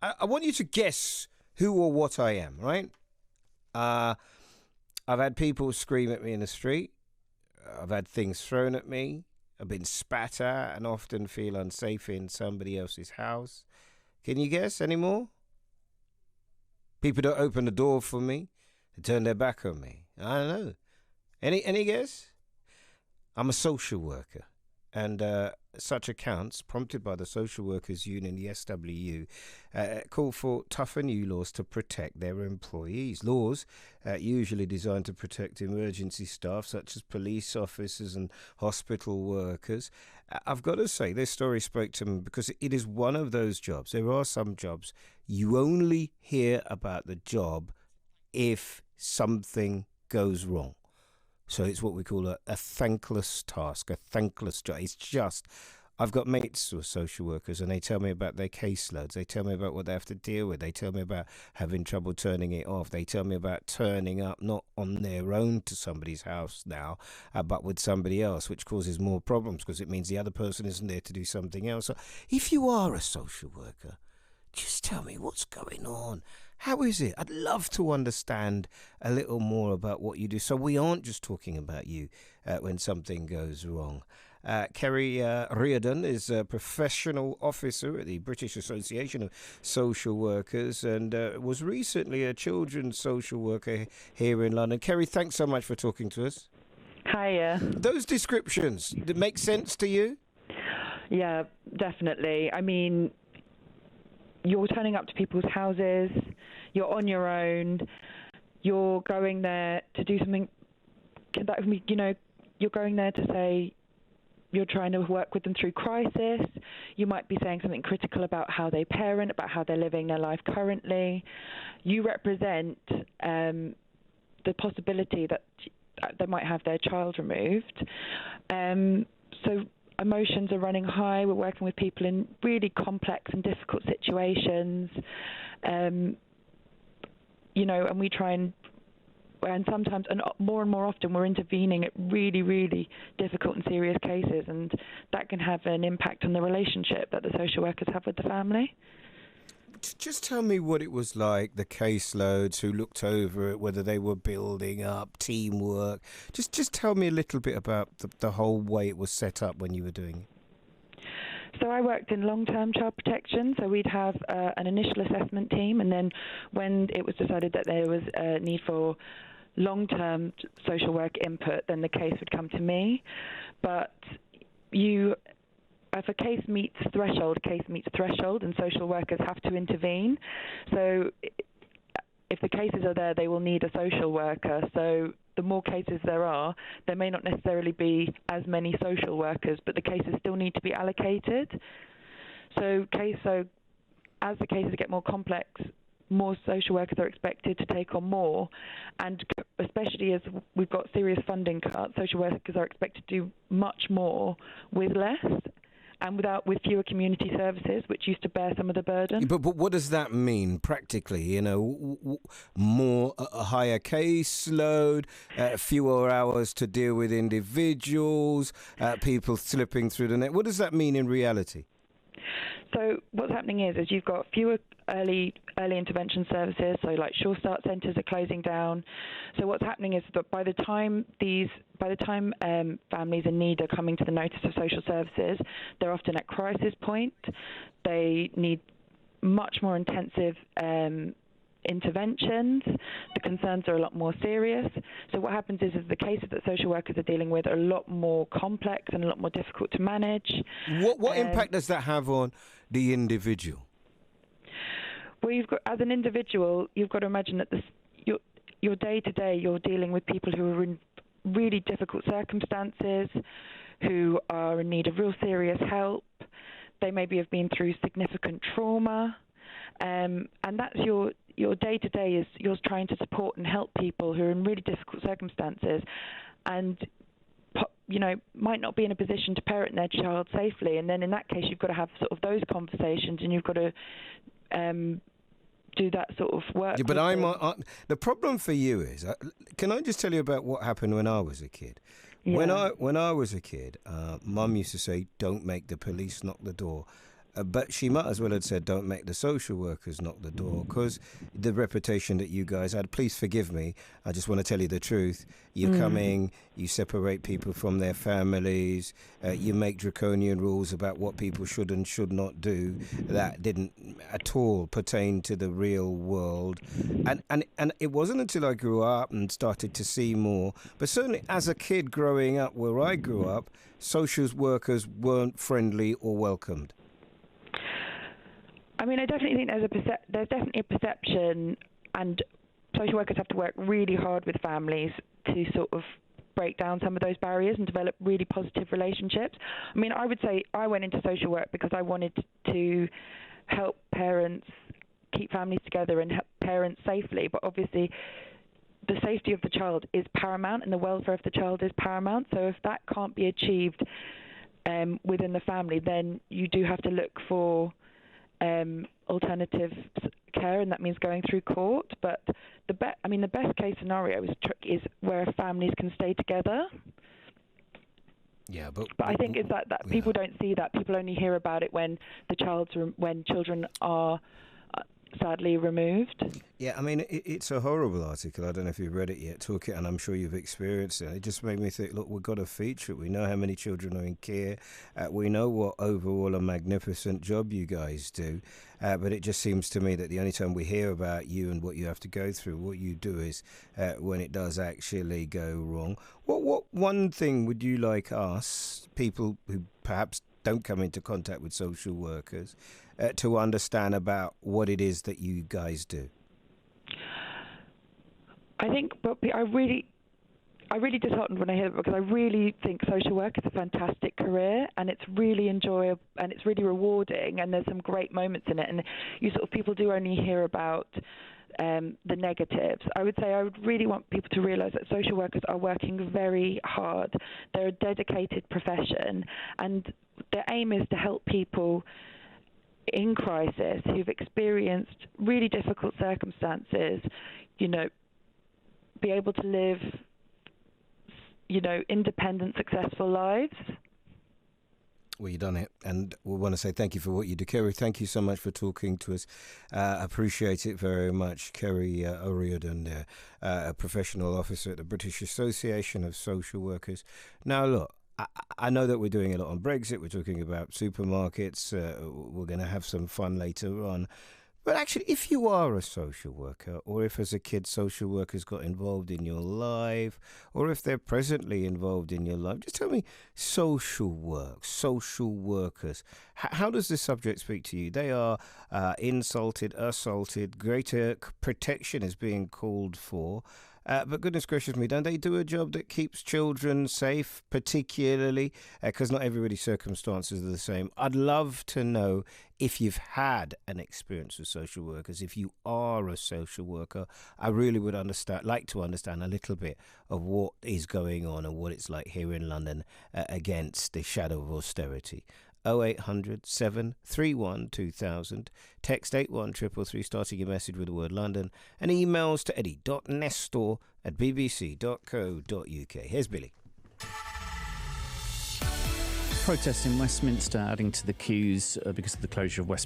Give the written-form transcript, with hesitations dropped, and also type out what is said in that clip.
I want you to guess who or what I am, right? I've had people scream at me in the street. I've had things thrown at me. I've been spat at and often feel unsafe in somebody else's house. Can you guess any more? People don't open the door for me. They turn their back on me. I don't know. Any guess? I'm a social worker. And such accounts, prompted by the Social Workers Union, the SWU, call for tougher new laws to protect their employees. Laws usually designed to protect emergency staff, such as police officers and hospital workers. I've got to say, this story spoke to me because it is one of those jobs. There are some jobs you only hear about the job if something goes wrong. So it's what we call a thankless task, a thankless job. It's just, I've got mates who are social workers and they tell me about their caseloads. They tell me about what they have to deal with. They tell me about having trouble turning it off. They tell me about turning up not on their own to somebody's house now, but with somebody else, which causes more problems because it means the other person isn't there to do something else. So if you are a social worker, just tell me what's going on. How is it? I'd love to understand a little more about what you do so we aren't just talking about you when something goes wrong. Keri O'Riordan is a professional officer at the British Association of Social Workers and was recently a children's social worker here in London. Keri, thanks so much for talking to us. Hiya. Those descriptions, did it make sense to you? Yeah, definitely. I mean, you're turning up to people's houses, you're on your own, you're going there to do something that, you're going there to say you're trying to work with them through crisis. You might be saying something critical about how they parent, about how they're living their life currently. You represent the possibility that they might have their child removed. So emotions are running high. We're working with people in really complex and difficult situations, and we try and sometimes, and more often, we're intervening at really, really difficult and serious cases, and that can have an impact on the relationship that the social workers have with the family. Just tell me what it was like, the caseloads, who looked over it, whether they were building up, teamwork. Just tell me a little bit about the whole way it was set up when you were doing it. So I worked in long-term child protection, so we'd have an initial assessment team, and then when it was decided that there was a need for long-term social work input, then the case would come to me. But if a case meets threshold, and social workers have to intervene. So if the cases are there, they will need a social worker. So the more cases there may not necessarily be as many social workers, but the cases still need to be allocated. So as the cases get more complex, more social workers are expected to take on more, and especially as we've got serious funding cuts, social workers are expected to do much more with less. And with fewer community services, which used to bear some of the burden. But what does that mean practically? More, a higher caseload, fewer hours to deal with individuals, people slipping through the net. What does that mean in reality? So what's happening is you've got fewer early intervention services, so like Sure Start centres are closing down. So what's happening is that by the time families in need are coming to the notice of social services, they're often at crisis point. They need much more intensive interventions. The concerns are a lot more serious. So what happens is the cases that social workers are dealing with are a lot more complex and a lot more difficult to manage. What impact does that have on the individual? Well, as an individual, you've got to imagine that your day-to-day, you're dealing with people who are in really difficult circumstances, who are in need of real serious help. They maybe have been through significant trauma, and that's your day-to-day is you're trying to support and help people who are in really difficult circumstances, and might not be in a position to parent their child safely. And then in that case, you've got to have sort of those conversations, and you've got to do that sort of work. Yeah, but the problem for you is, can I just tell you about what happened when I was a kid? Yeah. When I was a kid, Mum used to say, "Don't make the police knock the door." But she might as well have said, don't make the social workers knock the door, because the reputation that you guys had, please forgive me, I just want to tell you the truth. You're coming, you separate people from their families, you make draconian rules about what people should and should not do that didn't at all pertain to the real world. And it wasn't until I grew up and started to see more, but certainly as a kid growing up where I grew up, social workers weren't friendly or welcomed. I mean, I definitely think there's definitely a perception, and social workers have to work really hard with families to sort of break down some of those barriers and develop really positive relationships. I mean, I would say I went into social work because I wanted to help parents keep families together and help parents safely, but obviously the safety of the child is paramount and the welfare of the child is paramount. So if that can't be achieved within the family, then you do have to look for alternative care, and that means going through court. But the best case scenario is where families can stay together. Yeah, but I think is that people don't see that. People only hear about it when when children are sadly removed. Yeah, I mean, it's a horrible article. I don't know if you've read it yet, and I'm sure you've experienced it. It just made me think, look, we've got to feature it. We know how many children are in care. We know what overall a magnificent job you guys do. But it just seems to me that the only time we hear about you and what you have to go through, what you do, is when it does actually go wrong. What one thing would you like us, people who perhaps don't come into contact with social workers, to understand about what it is that you guys do? I think, but I really disheartened when I hear it, because I really think social work is a fantastic career, and it's really enjoyable and it's really rewarding, and there's some great moments in it, and people do only hear about the negatives. I would say I would really want people to realise that social workers are working very hard. They're a dedicated profession, and their aim is to help people in crisis who've experienced really difficult circumstances, be able to live, independent, successful lives. Well, you've done it, and we want to say thank you for what you do. Keri, thank you so much for talking to us. Appreciate it very much. Keri O'Riordan, a professional officer at the British Association of Social Workers. Now, look, I know that we're doing a lot on Brexit. We're talking about supermarkets. We're going to have some fun later on. But actually, if you are a social worker, or if as a kid social workers got involved in your life, or if they're presently involved in your life, just tell me, social work, social workers, how does this subject speak to you? They are insulted, assaulted, greater protection is being called for. But goodness gracious me, don't they do a job that keeps children safe, particularly? Because not everybody's circumstances are the same. I'd love to know if you've had an experience with social workers. If you are a social worker, I really would like to understand a little bit of what is going on and what it's like here in London against the shadow of austerity. 0800 731 2000, text 81333 starting your message with the word London, and emails to eddie.nestor@bbc.co.uk. Here's Billy. Protests in Westminster adding to the queues because of the closure of Westminster